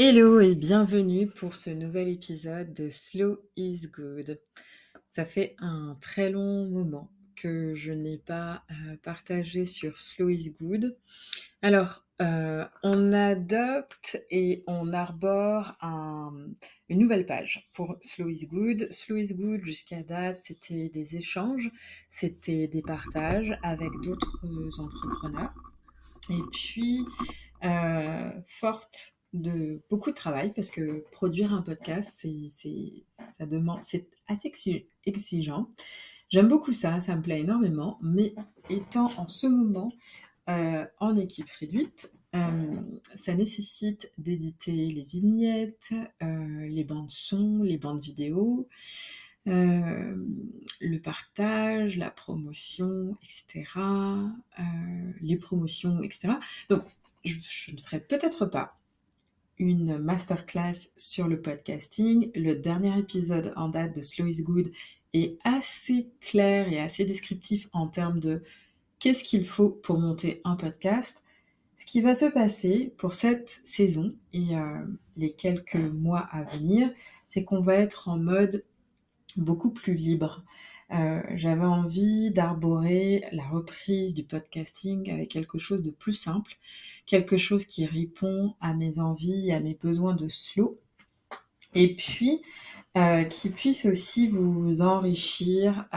Hello et bienvenue pour ce nouvel épisode de Slow is Good. Ça fait un très long moment que je n'ai pas partagé sur Slow is Good. Alors, on adopte et on arbore une nouvelle page pour Slow is Good. Slow is Good, jusqu'à date, c'était des échanges, c'était des partages avec d'autres entrepreneurs. Et puis, forte de beaucoup de travail, parce que produire un podcast, ça demande, c'est assez exigeant. J'aime beaucoup ça, ça me plaît énormément, mais étant en ce moment en équipe réduite, ça nécessite d'éditer les vignettes, les bandes son, les bandes vidéo, le partage, la promotion, etc., les promotions, etc. Donc, je ne ferai peut-être pas une masterclass sur le podcasting. Le dernier épisode en date de Slow is Good est assez clair et assez descriptif en termes de qu'est-ce qu'il faut pour monter un podcast. Ce qui va se passer pour cette saison et les quelques mois à venir, c'est qu'on va être en mode beaucoup plus libre. J'avais envie d'arborer la reprise du podcasting avec quelque chose de plus simple, quelque chose qui répond à mes envies, à mes besoins de slow, et puis qui puisse aussi vous enrichir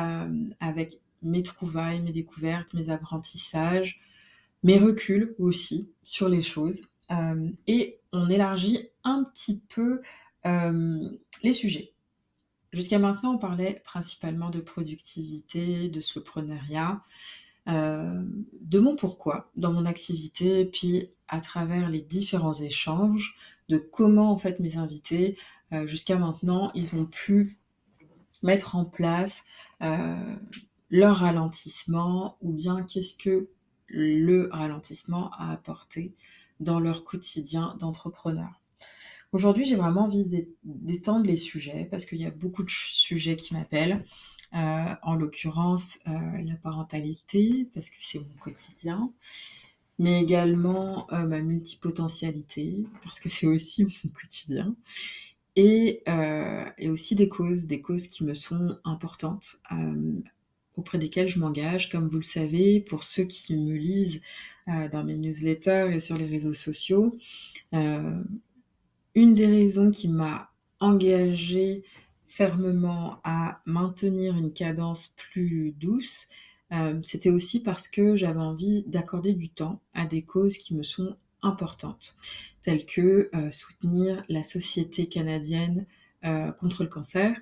avec mes trouvailles, mes découvertes, mes apprentissages, mes reculs aussi sur les choses. Et on élargit un petit peu les sujets. Jusqu'à maintenant, on parlait principalement de productivité, de slowpreneuriat, de mon pourquoi dans mon activité, puis à travers les différents échanges, de comment en fait mes invités, jusqu'à maintenant, ils ont pu mettre en place leur ralentissement, ou bien qu'est-ce que le ralentissement a apporté dans leur quotidien d'entrepreneur. Aujourd'hui, j'ai vraiment envie d'étendre les sujets parce qu'il y a beaucoup de sujets qui m'appellent. En l'occurrence, la parentalité, parce que c'est mon quotidien, mais également ma multipotentialité, parce que c'est aussi mon quotidien, et aussi des causes qui me sont importantes, auprès desquelles je m'engage, comme vous le savez, pour ceux qui me lisent dans mes newsletters et sur les réseaux sociaux. Une des raisons qui m'a engagée fermement à maintenir une cadence plus douce, c'était aussi parce que j'avais envie d'accorder du temps à des causes qui me sont importantes, telles que soutenir la Société canadienne contre le cancer,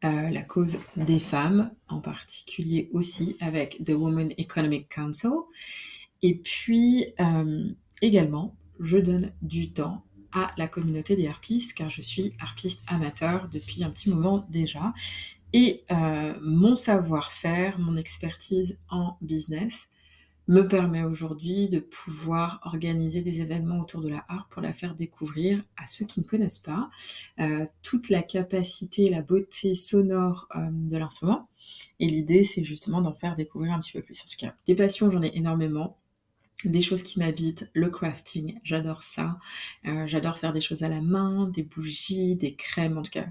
la cause des femmes, en particulier aussi avec The Women Economic Council. Et puis également, je donne du temps à la communauté des harpistes, car je suis harpiste amateur depuis un petit moment déjà. Et mon savoir-faire, mon expertise en business me permet aujourd'hui de pouvoir organiser des événements autour de la harpe pour la faire découvrir à ceux qui ne connaissent pas toute la capacité, la beauté sonore de l'instrument. Et l'idée, c'est justement d'en faire découvrir un petit peu plus. En tout cas, des passions, j'en ai énormément. Des choses qui m'habitent, le crafting, j'adore ça. J'adore faire des choses à la main, des bougies, des crèmes, en tout cas,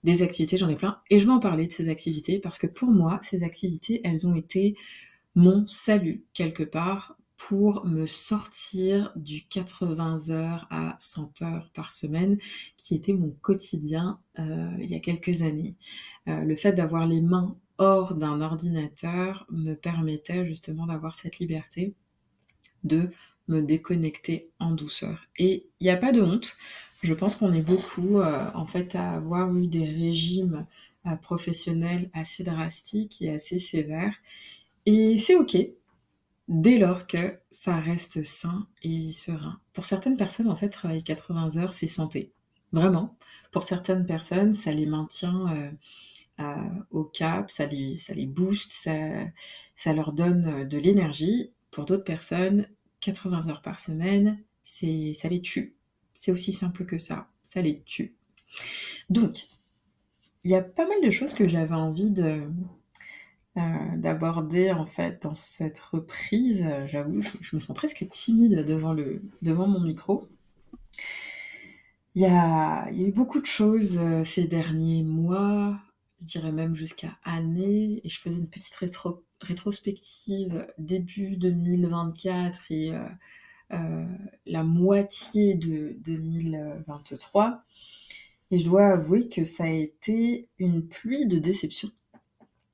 des activités, j'en ai plein. Et je vais en parler de ces activités parce que pour moi, ces activités, elles ont été mon salut, quelque part, pour me sortir du 80 heures à 100 heures par semaine, qui était mon quotidien il y a quelques années. Le fait d'avoir les mains hors d'un ordinateur me permettait justement d'avoir cette liberté de me déconnecter en douceur. Et il n'y a pas de honte. Je pense qu'on est beaucoup en fait à avoir eu des régimes professionnels assez drastiques et assez sévères. Et c'est ok, dès lors que ça reste sain et serein. Pour certaines personnes, en fait, travailler 80 heures, c'est santé. Vraiment. Pour certaines personnes, ça les maintient au cap, ça les booste, ça leur donne de l'énergie. Pour d'autres personnes, 80 heures par semaine, ça les tue. C'est aussi simple que ça les tue. Donc, il y a pas mal de choses que j'avais envie d'aborder en fait dans cette reprise. J'avoue, je me sens presque timide devant mon micro. Il y a eu beaucoup de choses ces derniers mois, je dirais même jusqu'à années, et je faisais une petite rétrospective début 2024 et la moitié de 2023. Et je dois avouer que ça a été une pluie de déception.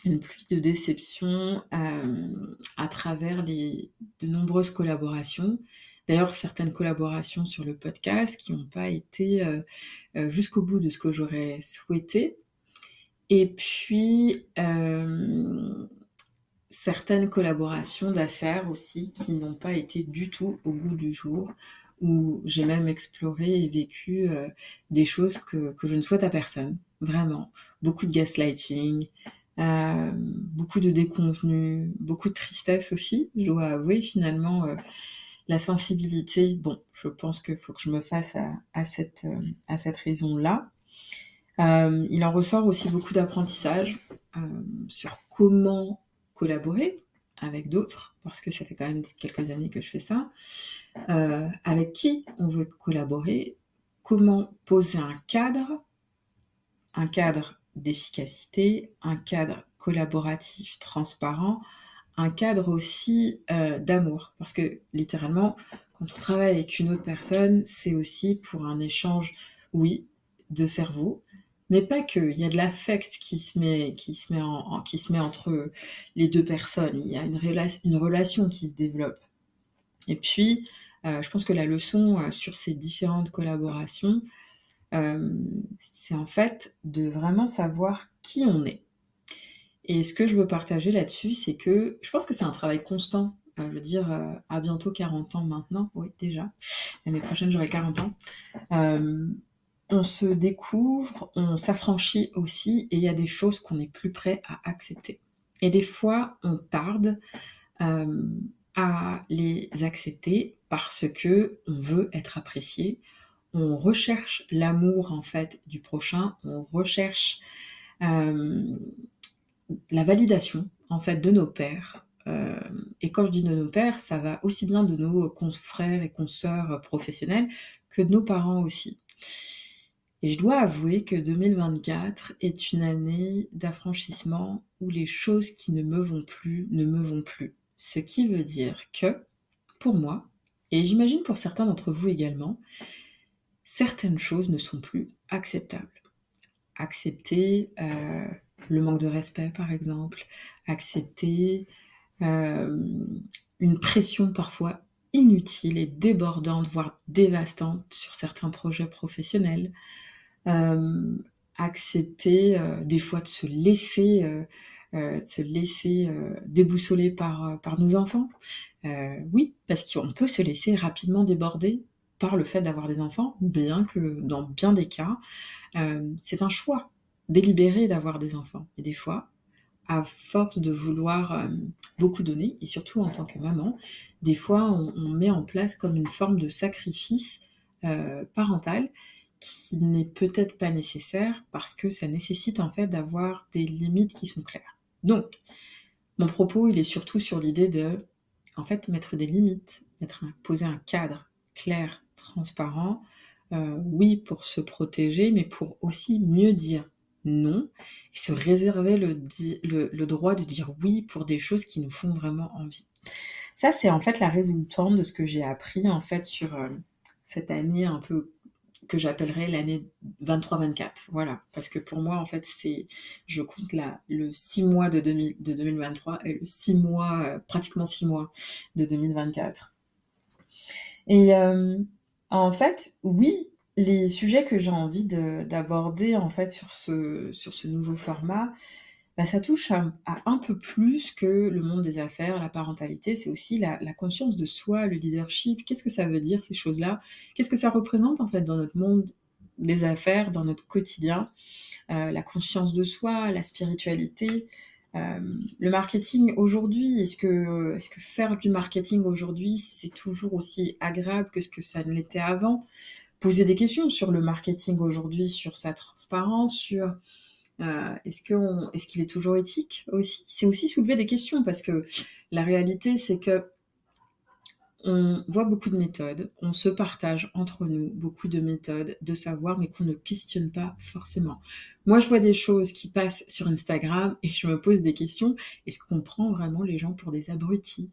Une pluie de déception à travers de nombreuses collaborations. D'ailleurs, certaines collaborations sur le podcast qui n'ont pas été jusqu'au bout de ce que j'aurais souhaité. Et puis, certaines collaborations d'affaires aussi qui n'ont pas été du tout au goût du jour, où j'ai même exploré et vécu des choses que je ne souhaite à personne, vraiment. Beaucoup de gaslighting, beaucoup de déconvenus, beaucoup de tristesse aussi, je dois avouer finalement. La sensibilité, bon, je pense qu'il faut que je me fasse à cette raison-là. Il en ressort aussi beaucoup d'apprentissage sur comment collaborer avec d'autres, parce que ça fait quand même quelques années que je fais ça, avec qui on veut collaborer, comment poser un cadre d'efficacité, un cadre collaboratif, transparent, un cadre aussi d'amour. Parce que littéralement, quand on travaille avec une autre personne, c'est aussi pour un échange, oui, de cerveau, mais pas que. Il y a de l'affect qui se met entre les deux personnes. Il y a une relation qui se développe. Et puis, je pense que la leçon sur ces différentes collaborations, c'est en fait de vraiment savoir qui on est. Et ce que je veux partager là-dessus, c'est que je pense que c'est un travail constant. Je veux dire, à bientôt 40 ans maintenant, oui, déjà. L'année prochaine, j'aurai 40 ans. Euh, on se découvre, on s'affranchit aussi, et il y a des choses qu'on n'est plus prêt à accepter. Et des fois, on tarde euh, à les accepter parce que on veut être apprécié. On recherche l'amour en fait du prochain. On recherche euh, la validation en fait de nos pairs. Et quand je dis de nos pairs, ça va aussi bien de nos confrères et consoeurs professionnels que de nos parents aussi. Et je dois avouer que 2024 est une année d'affranchissement où les choses qui ne me vont plus ne me vont plus. Ce qui veut dire que, pour moi, et j'imagine pour certains d'entre vous également, certaines choses ne sont plus acceptables. Accepter le manque de respect, par exemple, accepter une pression parfois inutile et débordante, voire dévastante sur certains projets professionnels, accepter des fois de se laisser déboussoler par nos enfants. Oui, parce qu'on peut se laisser rapidement déborder par le fait d'avoir des enfants, bien que dans bien des cas, c'est un choix délibéré d'avoir des enfants. Et des fois, à force de vouloir beaucoup donner, et surtout en tant que maman, des fois on met en place comme une forme de sacrifice parental qui n'est peut-être pas nécessaire parce que ça nécessite en fait d'avoir des limites qui sont claires. Donc, mon propos, il est surtout sur l'idée de, en fait, mettre des limites, poser un cadre clair, transparent, oui, pour se protéger, mais pour aussi mieux dire non, et se réserver le droit de dire oui pour des choses qui nous font vraiment envie. Ça, c'est en fait la résultante de ce que j'ai appris en fait sur cette année un peu que j'appellerais l'année 23-24. Voilà. Parce que pour moi, en fait, je compte le 6 mois de 2023 et le 6 mois, pratiquement 6 mois de 2024. Et en fait, oui, les sujets que j'ai envie d'aborder en fait sur ce nouveau format, bah, ça touche à un peu plus que le monde des affaires, la parentalité, c'est aussi la conscience de soi, le leadership. Qu'est-ce que ça veut dire ces choses-là? Qu'est-ce que ça représente en fait dans notre monde des affaires, dans notre quotidien? La conscience de soi, la spiritualité, le marketing aujourd'hui, est-ce que faire du marketing aujourd'hui, c'est toujours aussi agréable que ce que ça ne l'était avant? Poser des questions sur le marketing aujourd'hui, sur sa transparence, sur est-ce qu'il est toujours éthique aussi? C'est aussi soulever des questions parce que la réalité, c'est que on voit beaucoup de méthodes, on se partage entre nous beaucoup de méthodes, de savoir, mais qu'on ne questionne pas forcément. Moi, je vois des choses qui passent sur Instagram et je me pose des questions. Est-ce qu'on prend vraiment les gens pour des abrutis?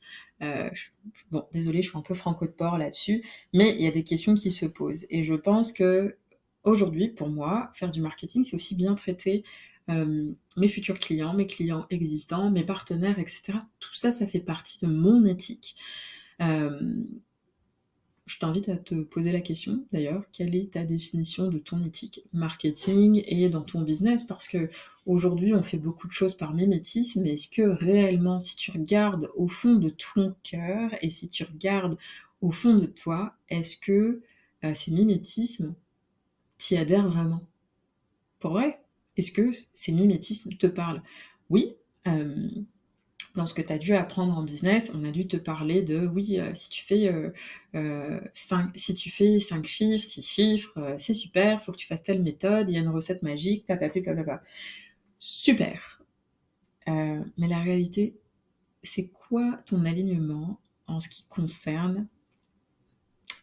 Bon, désolée, je suis un peu franco de port là-dessus, mais il y a des questions qui se posent. Et je pense que aujourd'hui, pour moi, faire du marketing, c'est aussi bien traiter mes futurs clients, mes clients existants, mes partenaires, etc. Tout ça, ça fait partie de mon éthique. Je t'invite à te poser la question, d'ailleurs, quelle est ta définition de ton éthique marketing et dans ton business? Parce que aujourd'hui, on fait beaucoup de choses par mimétisme, mais est-ce que réellement, si tu regardes au fond de ton cœur et si tu regardes au fond de toi, est-ce que ces mimétismes t'y adhèrent vraiment? Pour vrai? Est-ce que ces mimétismes te parlent? Oui, dans ce que tu as dû apprendre en business, on a dû te parler de oui, si tu fais 5 chiffres, 6 chiffres, c'est super, faut que tu fasses telle méthode, il y a une recette magique, blablabla, blablabla. Super. Mais la réalité, c'est quoi ton alignement en ce qui concerne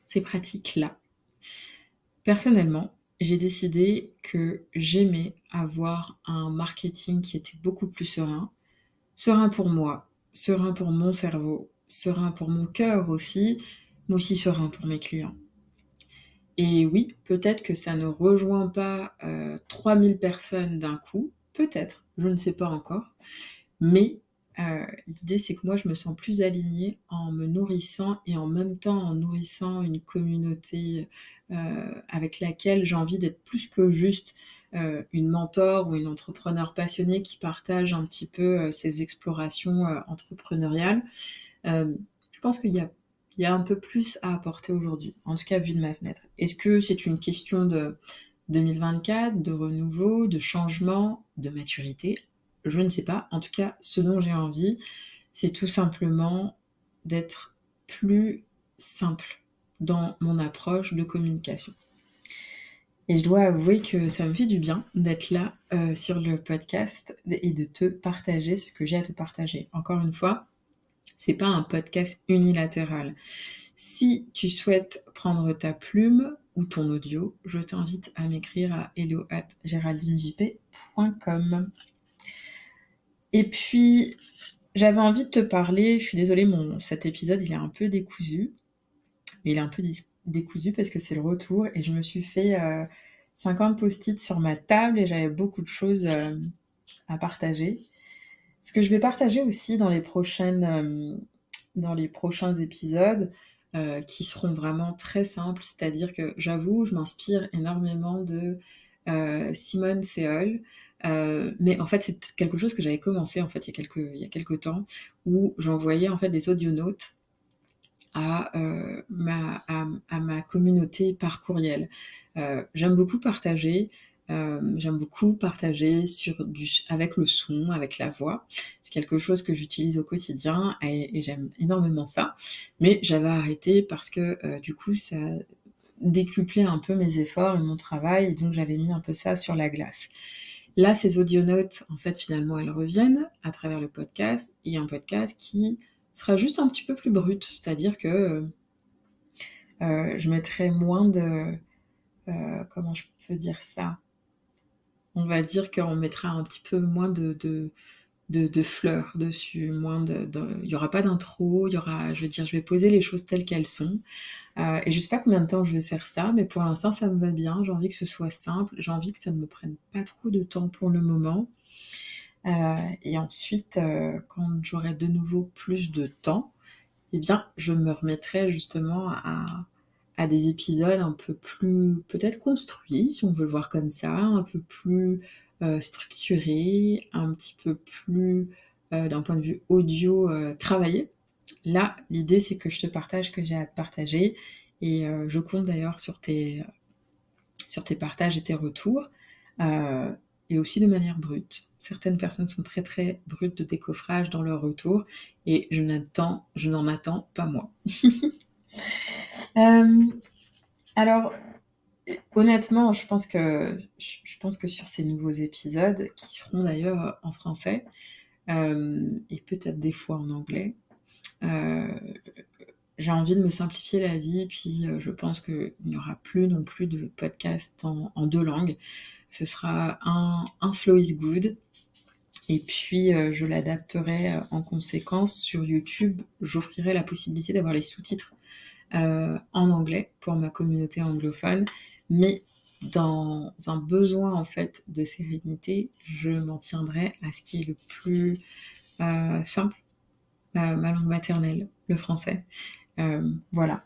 ces pratiques-là? Personnellement, j'ai décidé que j'aimais avoir un marketing qui était beaucoup plus serein. Serein pour moi, serein pour mon cerveau, serein pour mon cœur aussi, mais aussi serein pour mes clients. Et oui, peut-être que ça ne rejoint pas 3000 personnes d'un coup, peut-être, je ne sais pas encore, mais l'idée c'est que moi je me sens plus alignée en me nourrissant et en même temps en nourrissant une communauté avec laquelle j'ai envie d'être plus que juste une mentor ou une entrepreneur passionnée qui partage un petit peu ses explorations entrepreneuriales. Je pense qu'il y a un peu plus à apporter aujourd'hui, en tout cas vu de ma fenêtre. Est-ce que c'est une question de 2024, de renouveau, de changement, de maturité? Je ne sais pas. En tout cas, ce dont j'ai envie, c'est tout simplement d'être plus simple dans mon approche de communication. Et je dois avouer que ça me fait du bien d'être là sur le podcast et de te partager ce que j'ai à te partager. Encore une fois, c'est pas un podcast unilatéral. Si tu souhaites prendre ta plume ou ton audio, je t'invite à m'écrire à hello@geraldinejp.com. Et puis, j'avais envie de te parler, je suis désolée, cet épisode il est un peu décousu, mais il est un peu décousu parce que c'est le retour et je me suis fait 50 post-it sur ma table et j'avais beaucoup de choses à partager. Ce que je vais partager aussi dans les prochains épisodes, qui seront vraiment très simples, c'est-à-dire que j'avoue, je m'inspire énormément de Simone Séol, mais en fait c'est quelque chose que j'avais commencé en fait il y a quelques temps, où j'envoyais en fait des audionotes à ma communauté par courriel. J'aime beaucoup partager. J'aime beaucoup partager avec le son, avec la voix. C'est quelque chose que j'utilise au quotidien et j'aime énormément ça. Mais j'avais arrêté parce que du coup, ça décuplait un peu mes efforts et mon travail, et donc j'avais mis un peu ça sur la glace. Là, ces audionotes, en fait, finalement, elles reviennent à travers le podcast, et un podcast qui sera juste un petit peu plus brut, c'est-à-dire que je mettrai moins de... comment je peux dire ça? On va dire qu'on mettra un petit peu moins de fleurs dessus, il y aura pas d'intro, je vais poser les choses telles qu'elles sont. Et je sais pas combien de temps je vais faire ça, mais pour l'instant ça me va bien, j'ai envie que ce soit simple, j'ai envie que ça ne me prenne pas trop de temps pour le moment. Et ensuite, quand j'aurai de nouveau plus de temps, eh bien, je me remettrai justement à des épisodes un peu plus peut-être construits, si on veut le voir comme ça, un peu plus structurés, un petit peu plus d'un point de vue audio travaillé. Là, l'idée c'est que je te partage ce que j'ai à te partager et je compte d'ailleurs sur tes partages et tes retours. Et aussi de manière brute. Certaines personnes sont très très brutes de décoffrage dans leur retour et je n'en attends pas moi. Alors, honnêtement, je pense que sur ces nouveaux épisodes, qui seront d'ailleurs en français, et peut-être des fois en anglais, j'ai envie de me simplifier la vie, puis je pense qu'il n'y aura plus non plus de podcast en 2 langues. Ce sera un slow is good et puis je l'adapterai en conséquence. Sur YouTube, j'offrirai la possibilité d'avoir les sous-titres en anglais pour ma communauté anglophone, mais dans un besoin en fait de sérénité, je m'en tiendrai à ce qui est le plus simple, ma langue maternelle, le français. Voilà.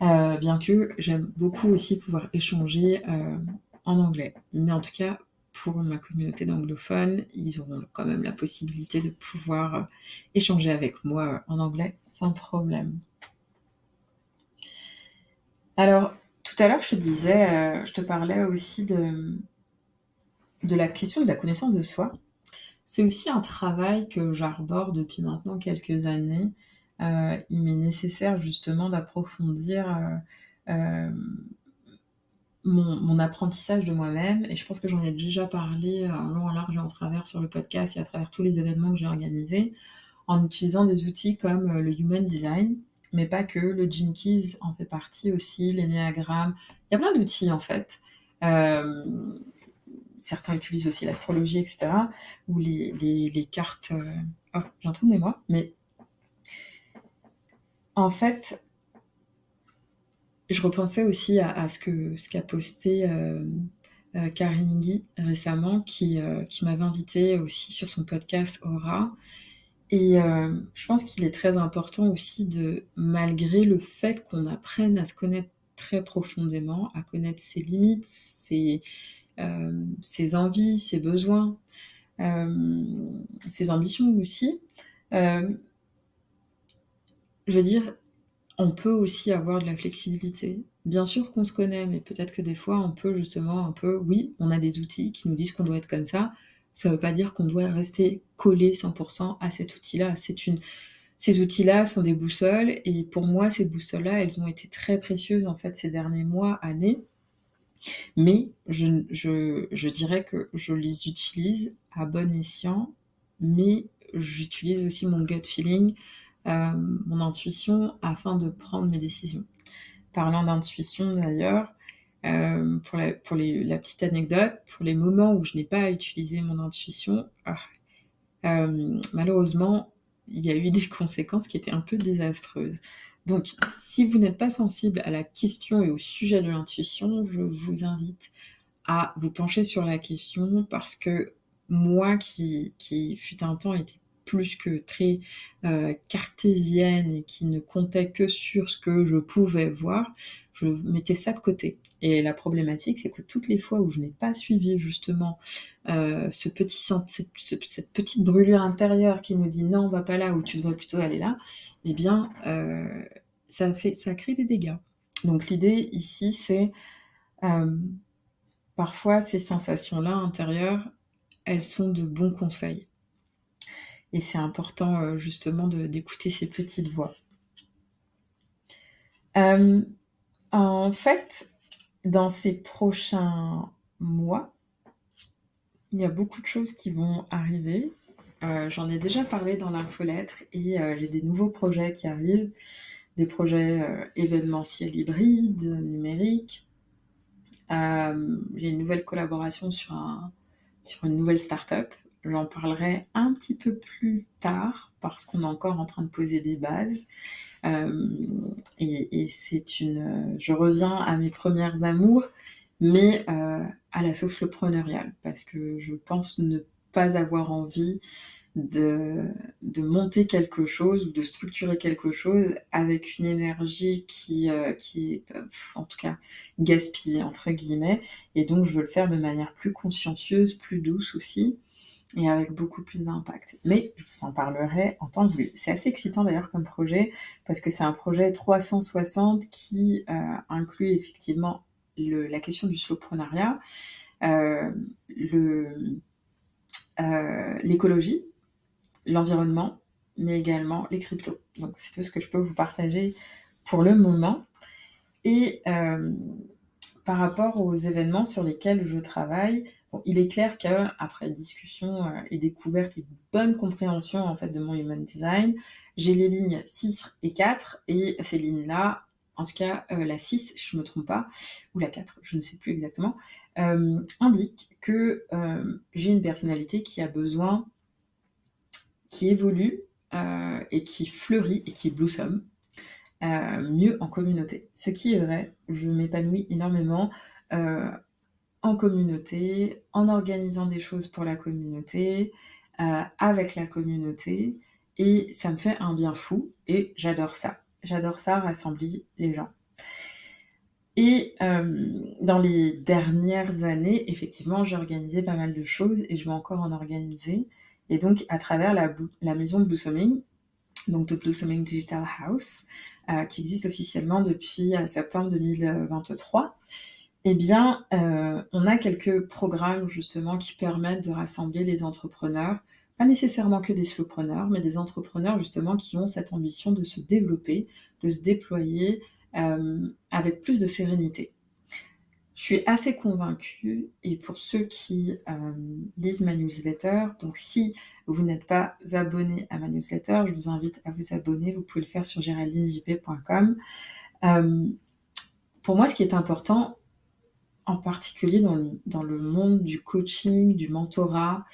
Bien que j'aime beaucoup aussi pouvoir échanger en anglais. Mais en tout cas, pour ma communauté d'anglophones, ils auront quand même la possibilité de pouvoir échanger avec moi en anglais sans problème. Alors, tout à l'heure, je te disais, je te parlais aussi de la question de la connaissance de soi. C'est aussi un travail que j'arbore depuis maintenant quelques années. Il m'est nécessaire justement d'approfondir mon apprentissage de moi-même, et je pense que j'en ai déjà parlé en long, en large et en travers sur le podcast et à travers tous les événements que j'ai organisés, en utilisant des outils comme le Human Design, mais pas que, le Gene Keys en fait partie aussi, l'énéagramme. Il y a plein d'outils en fait. Certains utilisent aussi l'astrologie, etc., ou les cartes. Oh, j'ai un trou de mémoire, mais en fait, je repensais aussi à ce qu'a posté Karine Guy récemment, qui m'avait invitée aussi sur son podcast Aura. Et je pense qu'il est très important aussi de, malgré le fait qu'on apprenne à se connaître très profondément, à connaître ses limites, ses envies, ses besoins, ses ambitions aussi, je veux dire, on peut aussi avoir de la flexibilité. Bien sûr qu'on se connaît, mais peut-être que des fois, on peut justement un peu, oui, on a des outils qui nous disent qu'on doit être comme ça. Ça veut pas dire qu'on doit rester collé 100% à cet outil-là. Ces outils-là sont des boussoles, et pour moi, ces boussoles-là, elles ont été très précieuses en fait ces derniers mois, années. Mais je dirais que je les utilise à bon escient, mais j'utilise aussi mon gut feeling, mon intuition, afin de prendre mes décisions. Parlant d'intuition d'ailleurs, la petite anecdote, pour les moments où je n'ai pas utilisé mon intuition, malheureusement, il y a eu des conséquences qui étaient un peu désastreuses. Donc, si vous n'êtes pas sensible à la question et au sujet de l'intuition, je vous invite à vous pencher sur la question, parce que moi qui fut un temps était plus que très cartésienne et qui ne comptait que sur ce que je pouvais voir, je mettais ça de côté. Et la problématique, c'est que toutes les fois où je n'ai pas suivi justement cette petite brûlure intérieure qui nous dit non, va pas là, ou tu devrais plutôt aller là, eh bien, ça crée des dégâts. Donc l'idée ici, c'est parfois, ces sensations-là intérieures, elles sont de bons conseils. Et c'est important justement d'écouter ces petites voix. En fait, dans ces prochains mois, il y a beaucoup de choses qui vont arriver. J'en ai déjà parlé dans l'infolettre, et j'ai des nouveaux projets qui arrivent, des projets événementiels hybrides, numériques. J'ai une nouvelle collaboration sur une nouvelle start-up. J'en parlerai un petit peu plus tard, parce qu'on est encore en train de poser des bases. Et je reviens à mes premières amours, mais à la sauce entrepreneuriale, parce que je pense ne pas avoir envie de monter quelque chose ou de structurer quelque chose avec une énergie qui est en tout cas gaspillée entre guillemets, et donc je veux le faire de manière plus consciencieuse, plus douce aussi, et avec beaucoup plus d'impact. Mais je vous en parlerai en temps voulu. C'est assez excitant d'ailleurs comme projet, parce que c'est un projet 360 qui inclut effectivement la question du slowpreneuriat, l'écologie, l'environnement, mais également les cryptos. Donc c'est tout ce que je peux vous partager pour le moment. Et par rapport aux événements sur lesquels je travaille, Bon, il est clair qu'après discussion et découverte et bonne compréhension en fait de mon human design, j'ai les lignes 6 et 4, et ces lignes-là, en tout cas la 6, si je ne me trompe pas, ou la 4, je ne sais plus exactement, indique que j'ai une personnalité qui a besoin, qui évolue et qui fleurit et qui blossom mieux en communauté. Ce qui est vrai, je m'épanouis énormément en communauté, en organisant des choses pour la communauté, avec la communauté, et ça me fait un bien fou, et j'adore ça. J'adore ça, rassembler les gens. Et dans les dernières années, effectivement, j'ai organisé pas mal de choses, et je vais encore en organiser. Et donc, à travers la maison Blossoming, donc The Blossoming Digital House, qui existe officiellement depuis septembre 2023, eh bien, on a quelques programmes justement qui permettent de rassembler les entrepreneurs, pas nécessairement que des slowpreneurs, mais des entrepreneurs justement qui ont cette ambition de se développer, de se déployer avec plus de sérénité. Je suis assez convaincue, et pour ceux qui lisent ma newsletter, donc si vous n'êtes pas abonné à ma newsletter, je vous invite à vous abonner, vous pouvez le faire sur geraldinejp.com. Pour moi, ce qui est important, en particulier dans le monde du coaching, du mentorat,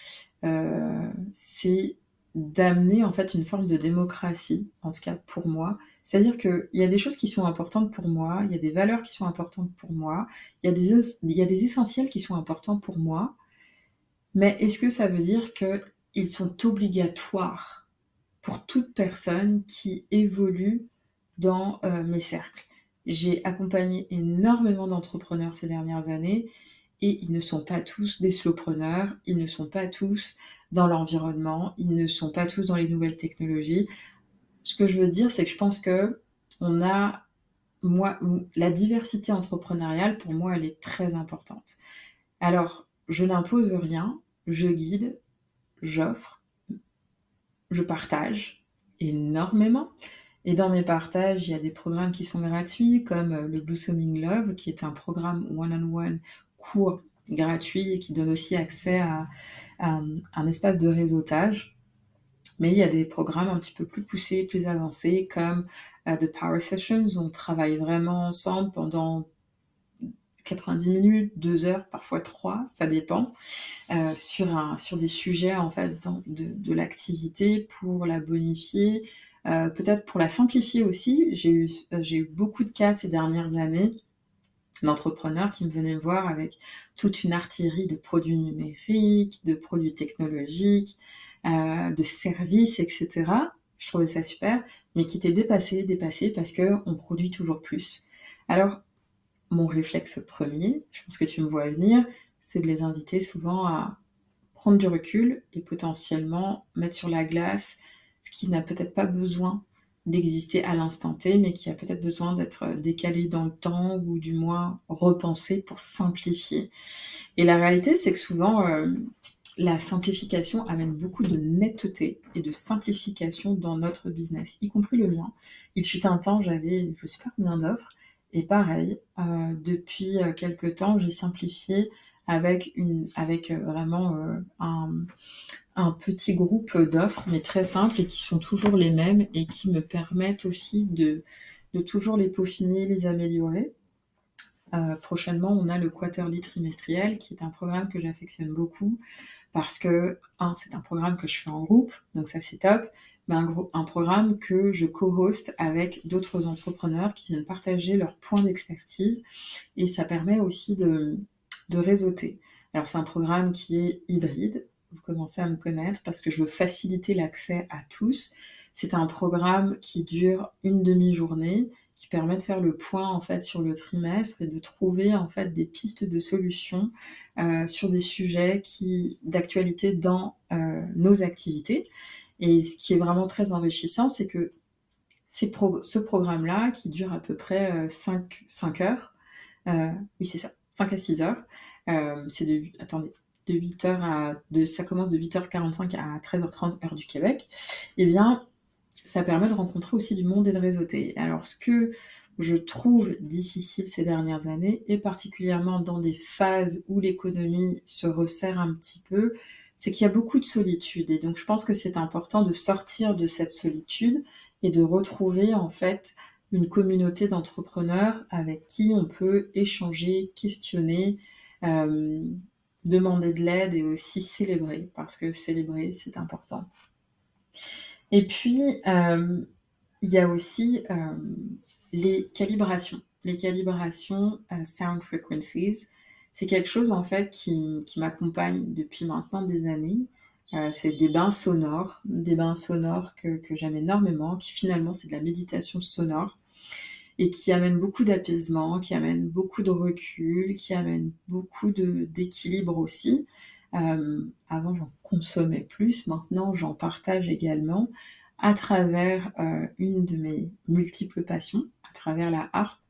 c'est d'amener en fait une forme de démocratie, en tout cas pour moi. C'est-à-dire qu'il y a des choses qui sont importantes pour moi, il y a des valeurs qui sont importantes pour moi, il y a des essentiels qui sont importants pour moi, mais est-ce que ça veut dire qu'ils sont obligatoires pour toute personne qui évolue dans mes cercles? J'ai accompagné énormément d'entrepreneurs ces dernières années, et ils ne sont pas tous des slowpreneurs, ils ne sont pas tous dans l'environnement, ils ne sont pas tous dans les nouvelles technologies. Ce que je veux dire, c'est que je pense que la diversité entrepreneuriale, pour moi, elle est très importante. Alors, je n'impose rien, je guide, j'offre, je partage énormément. Et dans mes partages, il y a des programmes qui sont gratuits, comme le Blossoming Love, qui est un programme one-on-one court, gratuit, et qui donne aussi accès à un espace de réseautage. Mais il y a des programmes un petit peu plus poussés, plus avancés, comme The Power Sessions, où on travaille vraiment ensemble pendant 90 minutes, 2 heures, parfois 3, ça dépend, sur des sujets en fait de l'activité, pour la bonifier, peut-être pour la simplifier aussi. J'ai eu beaucoup de cas ces dernières années d'entrepreneurs qui me venaient me voir avec toute une artillerie de produits numériques, de produits technologiques, de services, etc. Je trouvais ça super, mais qui étaient dépassés parce qu'on produit toujours plus. Alors, mon réflexe premier, je pense que tu me vois venir, c'est de les inviter souvent à prendre du recul et potentiellement mettre sur la glace ce qui n'a peut-être pas besoin d'exister à l'instant T, mais qui a peut-être besoin d'être décalé dans le temps, ou du moins repensé pour simplifier. Et la réalité, c'est que souvent, la simplification amène beaucoup de netteté et de simplification dans notre business, y compris le mien. Il fut un temps, j'avais je sais pas combien d'offres, et pareil, depuis quelques temps, j'ai simplifié avec vraiment un petit groupe d'offres, mais très simples, et qui sont toujours les mêmes, et qui me permettent aussi de toujours les peaufiner, les améliorer. Prochainement, on a le quarterly trimestriel, qui est un programme que j'affectionne beaucoup, parce que, c'est un programme que je fais en groupe, donc ça c'est top, mais un programme que je co-host avec d'autres entrepreneurs qui viennent partager leurs points d'expertise, et ça permet aussi de réseauter. Alors c'est un programme qui est hybride, vous commencez à me connaître parce que je veux faciliter l'accès à tous. C'est un programme qui dure une demi-journée, qui permet de faire le point en fait sur le trimestre, et de trouver en fait des pistes de solutions sur des sujets d'actualité dans nos activités. Et ce qui est vraiment très enrichissant, c'est que ce programme-là, qui dure à peu près 5 heures, oui c'est ça, 5 à 6 heures, c'est de 8h ça commence de 8h45 à 13h30 heure du Québec, eh bien, ça permet de rencontrer aussi du monde et de réseauter. Alors, ce que je trouve difficile ces dernières années, et particulièrement dans des phases où l'économie se resserre un petit peu, c'est qu'il y a beaucoup de solitude. Et donc je pense que c'est important de sortir de cette solitude et de retrouver en fait une communauté d'entrepreneurs avec qui on peut échanger, questionner, demander de l'aide et aussi célébrer, parce que célébrer, c'est important. Et puis, il y a aussi les calibrations. Les calibrations sound frequencies, c'est quelque chose en fait qui m'accompagne depuis maintenant des années. C'est des bains sonores que j'aime énormément, qui finalement c'est de la méditation sonore et qui amène beaucoup d'apaisement, qui amène beaucoup de recul, qui amène beaucoup d'équilibre aussi. Avant, j'en consommais plus, maintenant, j'en partage également à travers une de mes multiples passions, à travers la harpe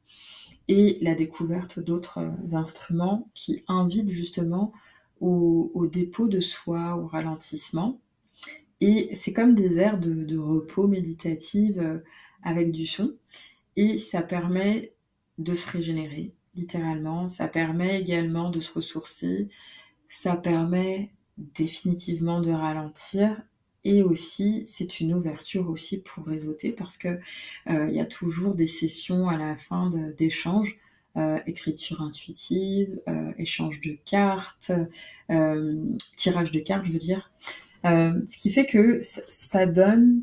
et la découverte d'autres instruments qui invitent justement au dépôt de soi, au ralentissement. Et c'est comme des aires de repos méditative avec du son. Et ça permet de se régénérer, littéralement. Ça permet également de se ressourcer. Ça permet définitivement de ralentir. Et aussi, c'est une ouverture aussi pour réseauter parce que il y a toujours des sessions à la fin d'échanges, écriture intuitive, échange de cartes, tirage de cartes, je veux dire. Ce qui fait que ça donne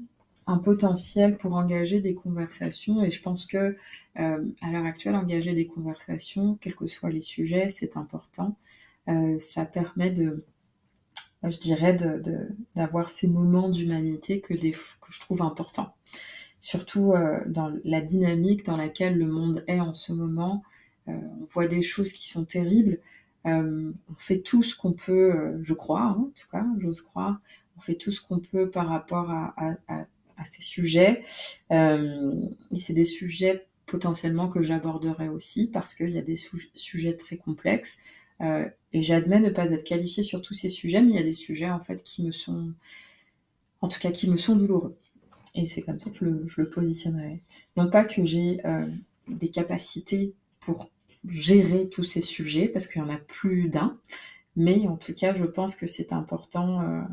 un potentiel pour engager des conversations et je pense que à l'heure actuelle, engager des conversations, quels que soient les sujets, c'est important. Ça permet je dirais, d'avoir ces moments d'humanité que je trouve importants. Surtout dans la dynamique dans laquelle le monde est en ce moment. On voit des choses qui sont terribles. On fait tout ce qu'on peut, je crois, hein, en tout cas, j'ose croire, on fait tout ce qu'on peut par rapport à ces sujets. Et c'est des sujets potentiellement que j'aborderai aussi parce qu'il y a des sujets très complexes. Et j'admets ne pas être qualifiée sur tous ces sujets, mais il y a des sujets en fait qui me sont, en tout cas, qui me sont douloureux. Et c'est comme ça que je le positionnerai. Non pas que j'ai des capacités pour gérer tous ces sujets, parce qu'il y en a plus d'un, mais en tout cas, je pense que c'est important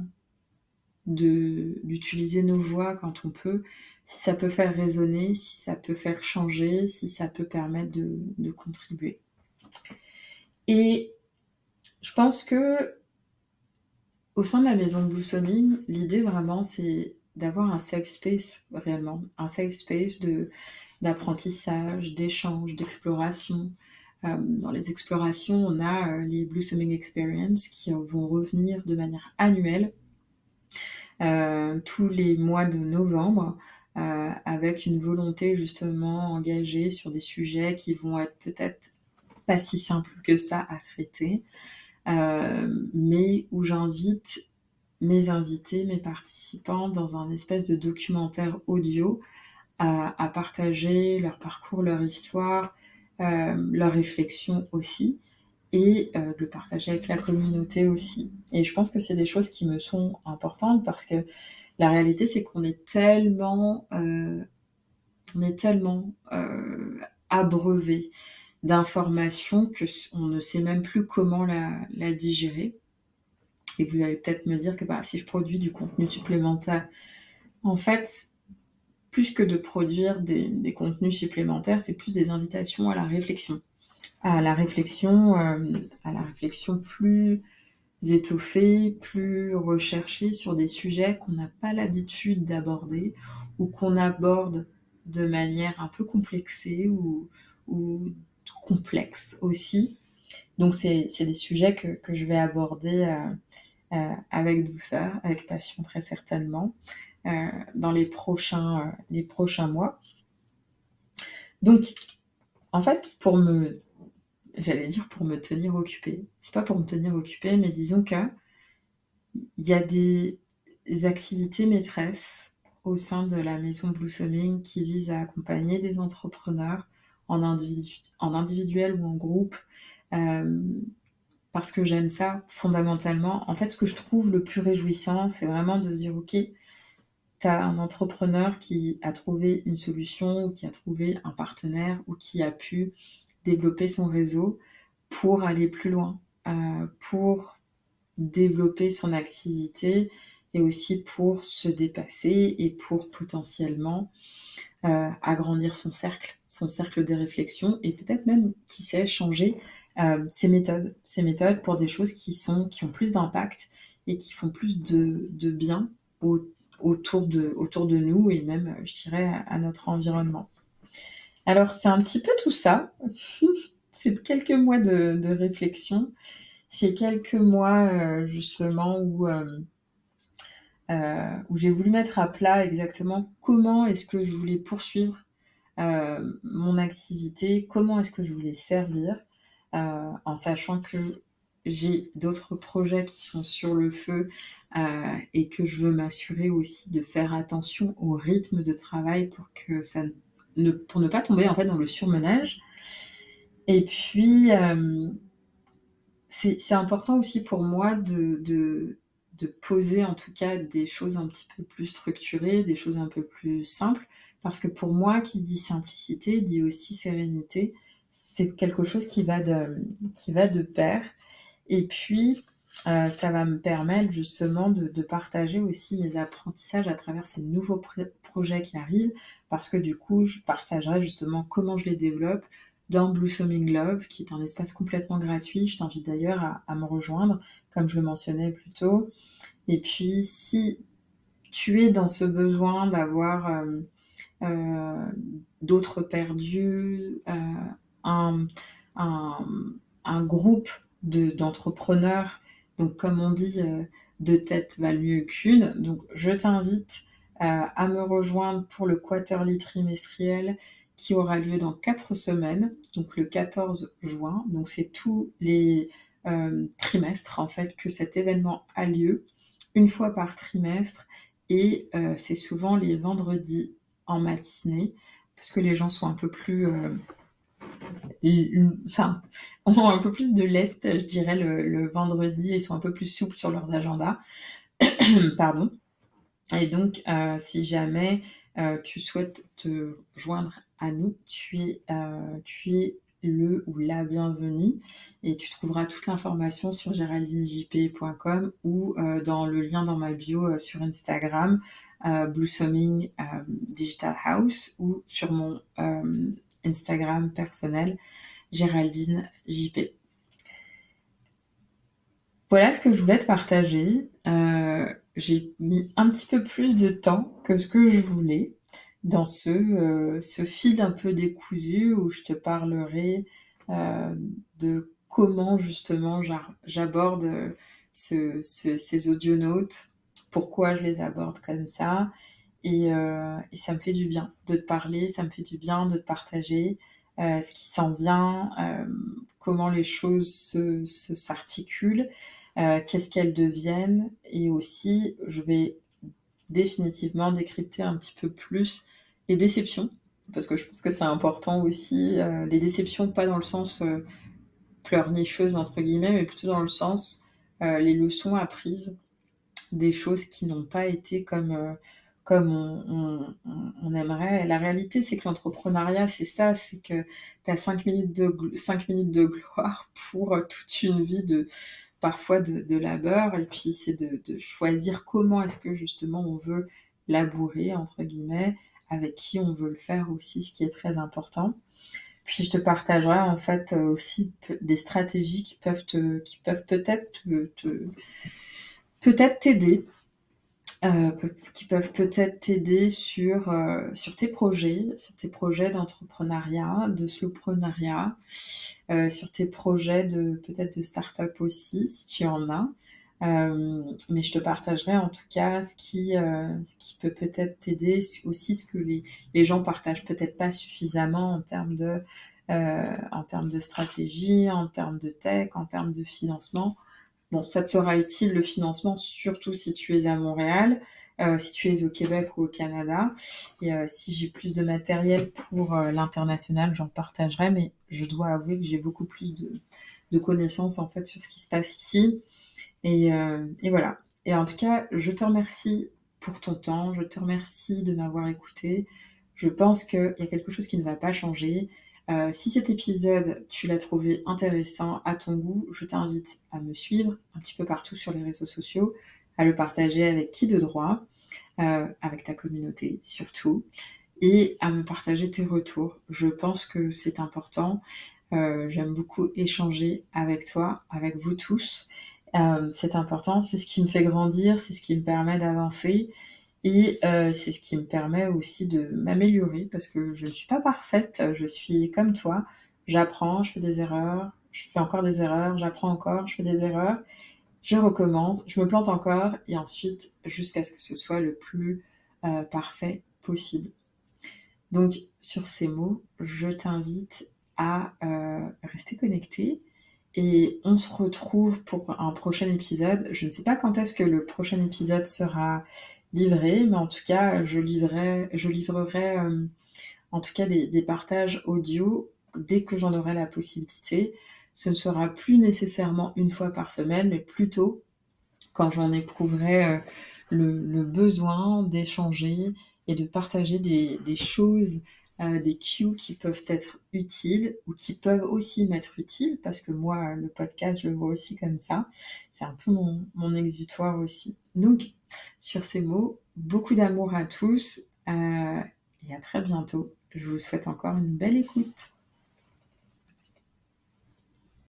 d'utiliser nos voix quand on peut, si ça peut faire résonner, si ça peut faire changer, si ça peut permettre de contribuer. Et je pense que au sein de la maison Blossoming, l'idée vraiment, c'est d'avoir un safe space réellement, un safe space d'apprentissage, d'échange, d'exploration. Dans les explorations, on a les Blossoming Experience qui vont revenir de manière annuelle tous les mois de novembre, avec une volonté justement engagée sur des sujets qui vont être peut-être pas si simples que ça à traiter, mais où j'invite mes invités, mes participants dans un espèce de documentaire audio à partager leur parcours, leur histoire, leurs réflexions aussi, et le partager avec la communauté aussi. Et je pense que c'est des choses qui me sont importantes parce que la réalité, c'est qu'on est tellement, abreuvé d'informations que on ne sait même plus comment la digérer. Et vous allez peut-être me dire que si je produis du contenu supplémentaire, en fait, plus que de produire des contenus supplémentaires, c'est plus des invitations à la réflexion. À la réflexion plus étoffée, plus recherchée sur des sujets qu'on n'a pas l'habitude d'aborder ou qu'on aborde de manière un peu complexée ou complexe aussi. Donc c'est des sujets que je vais aborder avec douceur, avec passion très certainement, dans les prochains mois. Donc, en fait, j'allais dire pour me tenir occupée. C'est pas pour me tenir occupée, mais disons qu'il y a des activités maîtresses au sein de la maison Blossoming qui visent à accompagner des entrepreneurs en individuel ou en groupe, parce que j'aime ça fondamentalement. En fait, ce que je trouve le plus réjouissant, c'est vraiment de se dire, ok, tu as un entrepreneur qui a trouvé une solution ou qui a trouvé un partenaire ou qui a pu développer son réseau pour aller plus loin, pour développer son activité et aussi pour se dépasser et pour potentiellement agrandir son cercle des réflexions et peut-être même, qui sait, changer ses méthodes pour des choses qui ont plus d'impact et qui font plus de bien autour de nous et même, je dirais, à notre environnement. Alors, c'est un petit peu tout ça. C'est quelques mois de réflexion. C'est quelques mois justement où j'ai voulu mettre à plat exactement comment est-ce que je voulais poursuivre mon activité, comment est-ce que je voulais servir, en sachant que j'ai d'autres projets qui sont sur le feu et que je veux m'assurer aussi de faire attention au rythme de travail pour ne pas tomber en fait dans le surmenage. Et puis c'est important aussi pour moi de poser en tout cas des choses un petit peu plus structurées, des choses un peu plus simples, parce que pour moi, qui dit simplicité, dit aussi sérénité. C'est quelque chose qui va de pair. Et puis, ça va me permettre justement de partager aussi mes apprentissages à travers ces nouveaux projets qui arrivent, parce que du coup, je partagerai justement comment je les développe dans Blossoming Love, qui est un espace complètement gratuit. Je t'invite d'ailleurs à me rejoindre, comme je le mentionnais plus tôt. Et puis, si tu es dans ce besoin d'avoir d'autres perdus, un, un, un groupe d'entrepreneurs, donc comme on dit, deux têtes valent mieux qu'une. Donc je t'invite à me rejoindre pour le quarterly trimestriel qui aura lieu dans 4 semaines, donc le 14 juin. Donc c'est tous les trimestres en fait que cet événement a lieu, une fois par trimestre, et c'est souvent les vendredis en matinée, parce que les gens sont un peu plus enfin, ont un peu plus de lest, je dirais, le vendredi, et sont un peu plus souples sur leurs agendas. Pardon. Et donc, si jamais tu souhaites te joindre à nous, tu es le ou la bienvenue, et tu trouveras toute l'information sur géraldinejp.com ou dans le lien dans ma bio sur Instagram, Blossoming Digital House, ou sur mon Instagram personnel, Géraldine JP. Voilà ce que je voulais te partager. J'ai mis un petit peu plus de temps que ce que je voulais dans ce fil un peu décousu où je te parlerai de comment justement j'aborde ces audionautes, pourquoi je les aborde comme ça. Et ça me fait du bien de te parler, ça me fait du bien de te partager ce qui s'en vient, comment les choses s'articulent, qu'est-ce qu'elles deviennent, et aussi je vais définitivement décrypter un petit peu plus les déceptions, parce que je pense que c'est important aussi, les déceptions, pas dans le sens pleurnicheuse entre guillemets, mais plutôt dans le sens les leçons apprises, des choses qui n'ont pas été comme on aimerait. La réalité, c'est que l'entrepreneuriat, c'est ça, c'est que tu as 5 minutes de gloire pour toute une vie parfois de labeur, et puis c'est de choisir comment est-ce que justement on veut labourer, entre guillemets, avec qui on veut le faire aussi, ce qui est très important. Puis je te partagerai en fait aussi des stratégies qui peuvent peut-être t'aider, qui peuvent peut-être t'aider sur tes projets d'entrepreneuriat, de slowpreneuriat, sur tes projets peut-être de start-up aussi, si tu en as. Mais je te partagerai en tout cas ce qui peut peut-être t'aider, aussi ce que les gens partagent peut-être pas suffisamment en termes de stratégie, en termes de tech, en termes de financement. Bon, ça te sera utile, le financement, surtout si tu es à Montréal, si tu es au Québec ou au Canada. Et si j'ai plus de matériel pour l'international, j'en partagerai, mais je dois avouer que j'ai beaucoup plus de connaissances en fait sur ce qui se passe ici. Et voilà. Et en tout cas, je te remercie pour ton temps, je te remercie de m'avoir écouté. Je pense qu'il y a quelque chose qui ne va pas changer. Si cet épisode, tu l'as trouvé intéressant, à ton goût, je t'invite à me suivre un petit peu partout sur les réseaux sociaux, à le partager avec qui de droit, avec ta communauté surtout, et à me partager tes retours. Je pense que c'est important. J'aime beaucoup échanger avec toi, avec vous tous. C'est important, c'est ce qui me fait grandir, c'est ce qui me permet d'avancer et c'est ce qui me permet aussi de m'améliorer parce que je ne suis pas parfaite, je suis comme toi. J'apprends, je fais des erreurs, je fais encore des erreurs, j'apprends encore, je fais des erreurs, je recommence, je me plante encore et ensuite jusqu'à ce que ce soit le plus parfait possible. Donc sur ces mots, je t'invite à rester connecté et on se retrouve pour un prochain épisode. Je ne sais pas quand est-ce que le prochain épisode sera livré, mais en tout cas, je livrerai en tout cas des partages audio dès que j'en aurai la possibilité. Ce ne sera plus nécessairement une fois par semaine, mais plutôt quand j'en éprouverai le besoin d'échanger et de partager des choses, des cues qui peuvent être utiles ou qui peuvent aussi m'être utiles, parce que moi, le podcast, je le vois aussi comme ça. C'est un peu mon exutoire aussi. Donc, sur ces mots, beaucoup d'amour à tous et à très bientôt. Je vous souhaite encore une belle écoute.